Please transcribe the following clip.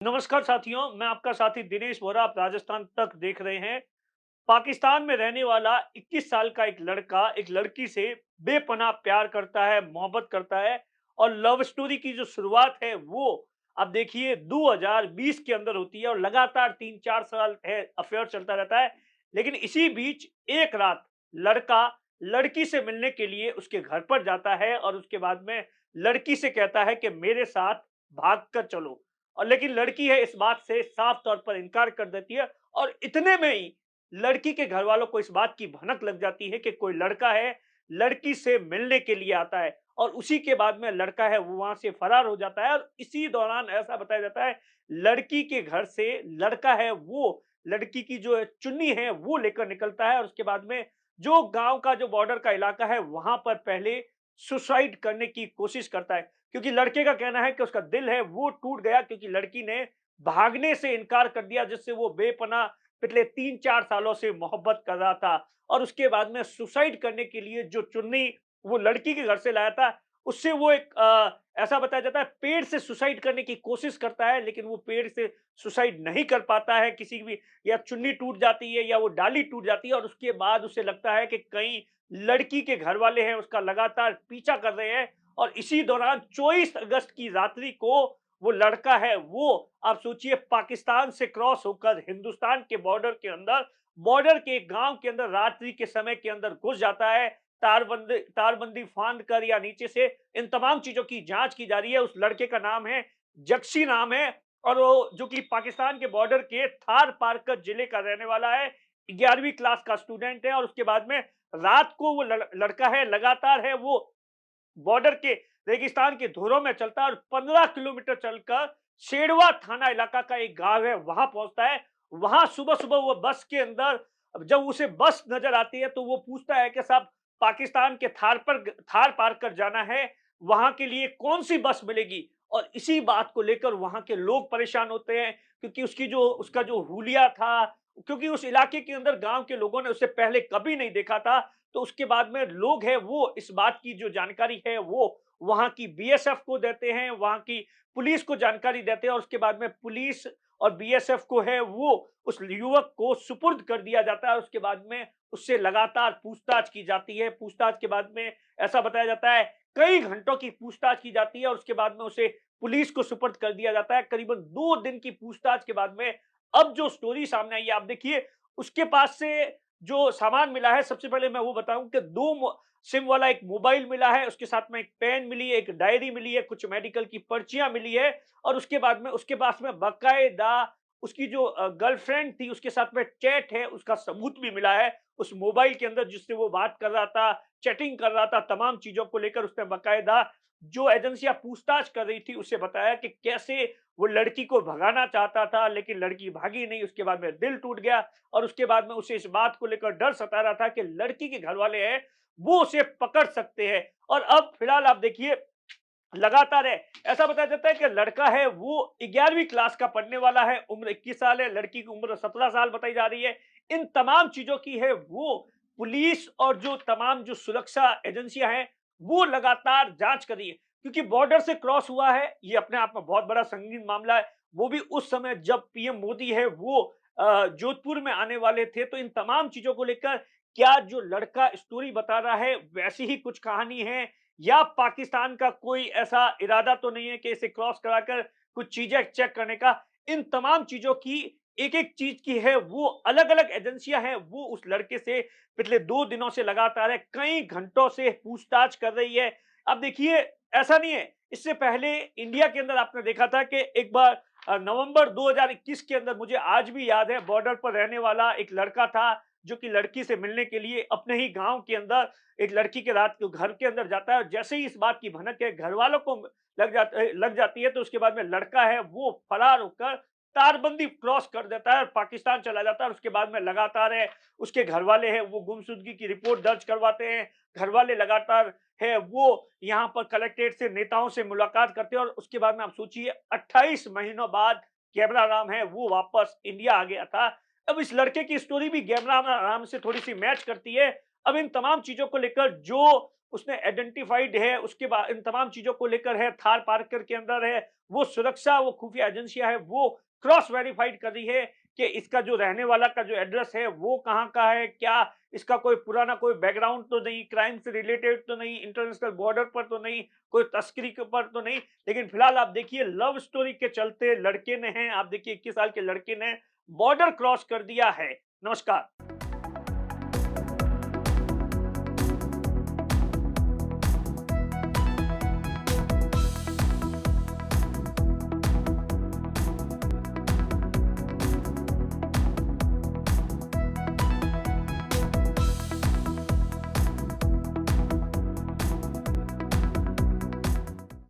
नमस्कार साथियों, मैं आपका साथी दिनेश वोरा। आप राजस्थान तक देख रहे हैं। पाकिस्तान में रहने वाला 21 साल का एक लड़का एक लड़की से बेपनाह प्यार करता है, मोहब्बत करता है और लव स्टोरी की जो शुरुआत है वो आप देखिए 2020 के अंदर होती है और लगातार 3-4 साल है अफेयर चलता रहता है। लेकिन इसी बीच एक रात लड़का लड़की से मिलने के लिए उसके घर पर जाता है और उसके बाद में लड़की से कहता है कि मेरे साथ भाग कर चलो। और लेकिन लड़की है इस बात से साफ तौर पर इनकार कर देती है और इतने में ही लड़की के घर वालों को इस बात की भनक लग जाती है कि कोई लड़का है लड़की से मिलने के लिए आता है और उसी के बाद में लड़का है वो वहां से फरार हो जाता है। और इसी दौरान ऐसा बताया जाता है लड़की के घर से लड़का है वो लड़की की जो चुन्नी है वो लेकर निकलता है और उसके बाद में जो गांव का जो बॉर्डर का इलाका है वहां पर पहले सुसाइड करने की कोशिश करता है, क्योंकि लड़के का कहना है कि उसका दिल है वो टूट गया क्योंकि लड़की ने भागने से इनकार कर दिया जिससे वो बेपनाह पिछले 3-4 सालों से मोहब्बत कर रहा था। और उसके बाद में सुसाइड करने के लिए जो चुन्नी वो लड़की के घर से लाया था उससे वो एक ऐसा बताया जाता है पेड़ से सुसाइड करने की कोशिश करता है, लेकिन वो पेड़ से सुसाइड नहीं कर पाता है किसी भी, या चुन्नी टूट जाती है या वो डाली टूट जाती है और उसके बाद उसे लगता है कि कहीं लड़की के घर वाले हैं उसका लगातार पीछा कर रहे हैं। और इसी दौरान 24 अगस्त की रात्रि को वो लड़का है वो आप सोचिए पाकिस्तान से क्रॉस होकर हिंदुस्तान के बॉर्डर के गांव के अंदर रात्रि के समय के अंदर घुस जाता है। तारबंदी फांद कर या नीचे से इन तमाम चीजों की जांच की जा रही है। उस लड़के का नाम है जक्सी नाम है और वो जो कि पाकिस्तान के बॉर्डर के थार पारकर जिले का रहने वाला है। 11वीं क्लास का स्टूडेंट है और उसके बाद में रात को वो लड़का है लगातार है वो बॉर्डर के रेगिस्तान के धुरों में चलता है और 15 किलोमीटर चलकर शेरवा थाना इलाका का एक गांव है वहां पहुंचता है। वहां सुबह सुबह वो बस के अंदर जब उसे बस नजर आती है तो वो पूछता है कि साहब पाकिस्तान के थार पार कर जाना है, वहां के लिए कौन सी बस मिलेगी। और इसी बात को लेकर वहां के लोग परेशान होते हैं क्योंकि उसका जो हुलिया था, क्योंकि उस इलाके के अंदर गांव के लोगों ने उसे पहले कभी नहीं देखा था। तो उसके बाद में लोग हैं वो इस बात की जो जानकारी है वो वहां की बीएसएफ को देते हैं, वहां की पुलिस को जानकारी देते हैं और उसके बाद में पुलिस और बीएसएफ को है वो उस युवक को सुपुर्द कर दिया जाता है। उसके बाद में उससे लगातार पूछताछ की जाती है। पूछताछ के बाद में ऐसा बताया जाता है कई घंटों की पूछताछ की जाती है और उसके बाद में उसे पुलिस को सुपुर्द कर दिया जाता है। करीबन 2 दिन की पूछताछ के बाद में अब जो स्टोरी सामने आई है आप देखिए, उसके पास से जो सामान मिला है सबसे पहले मैं वो बताऊं कि सिम वाला एक मोबाइल मिला है, उसके साथ में एक पेन मिली है, एक डायरी मिली है, कुछ मेडिकल की पर्चियां मिली है और उसके बाद में उसके पास में बकायदा उसकी जो गर्लफ्रेंड थी उसके साथ में चैट है उसका सबूत भी मिला है उस मोबाइल के अंदर जिससे वो बात कर रहा था, चैटिंग कर रहा था। तमाम चीजों को लेकर उसने बकायदा जो एजेंसियां पूछताछ कर रही थी उसे बताया कि कैसे वो लड़की को भगाना चाहता था लेकिन लड़की भागी नहीं। उसके बाद में दिल टूट गया और उसके बाद में उसे इस बात को लेकर डर सता रहा था कि लड़की के घर वाले हैं वो उसे पकड़ सकते हैं। और अब फिलहाल आप देखिए लगातार है ऐसा बताया जाता है कि लड़का है वो 11वीं क्लास का पढ़ने वाला है, उम्र 21 साल है, लड़की की उम्र 17 साल बताई जा रही है। इन तमाम चीजों की है वो पुलिस और जो तमाम जो सुरक्षा एजेंसियां हैं वो लगातार जांच कर रही है, क्योंकि बॉर्डर से क्रॉस हुआ है ये अपने आप में बहुत बड़ा संगीन मामला है। वो भी उस समय जब पीएम मोदी है वो जोधपुर में आने वाले थे। तो इन तमाम चीजों को लेकर क्या जो लड़का स्टोरी बता रहा है वैसी ही कुछ कहानी है या पाकिस्तान का कोई ऐसा इरादा तो नहीं है कि इसे क्रॉस कराकर कुछ चीजें चेक करने का। इन तमाम चीजों की एक-एक चीज की है वो अलग-अलग एजेंसियां हैं वो उस लड़के से पिछले 2 दिनों से लगातार है कई घंटों से पूछताछ कर रही है। अब देखिए ऐसा नहीं है, इससे पहले इंडिया के अंदर आपने देखा था कि एक बार नवंबर 2021 के अंदर मुझे आज भी याद है बॉर्डर पर रहने वाला एक लड़का था जो कि लड़की से मिलने के लिए अपने ही गांव के अंदर एक लड़की के रात को घर के अंदर जाता है और जैसे ही इस बात की भनक है घर वालों को लग जाती है तो उसके बाद में लड़का है वो फरार होकर तारबंदी क्रॉस कर देता है और पाकिस्तान चला जाता है। और उसके बाद में लगातार है उसके घर वाले हैं वो गुमशुदगी की रिपोर्ट दर्ज करवाते हैं। घर वाले लगातार है वो यहाँ पर कलेक्ट्रेट से नेताओं से मुलाकात करते हैं और उसके बाद में आप सोचिए 28 महीनों बाद कैमरा राम है वो वापस इंडिया आ गया था। अब इस लड़के की स्टोरी भी कैमरा राम से थोड़ी सी मैच करती है। अब इन तमाम चीजों को लेकर जो उसने आइडेंटिफाइड है, उसके बाद इन तमाम चीज़ों को लेकर है, थार पार्कर के अंदर है, वो सुरक्षा, वो खुफिया एजेंसियाँ हैं, वो क्रॉस वेरिफाइड कर रही है कि इसका जो रहने वाला का जो एड्रेस है, वो कहाँ का है, क्या इसका कोई पुराना कोई बैकग्राउंड तो नहीं, क्राइम से रिलेटेड तो नहीं, इंटरनेशनल बॉर्डर पर तो नहीं, कोई तस्करी के ऊपर तो नहीं। लेकिन फिलहाल आप देखिए लव स्टोरी के चलते लड़के ने हैं, आप देखिए 21 साल के लड़के ने बॉर्डर क्रॉस कर दिया है। नमस्कार।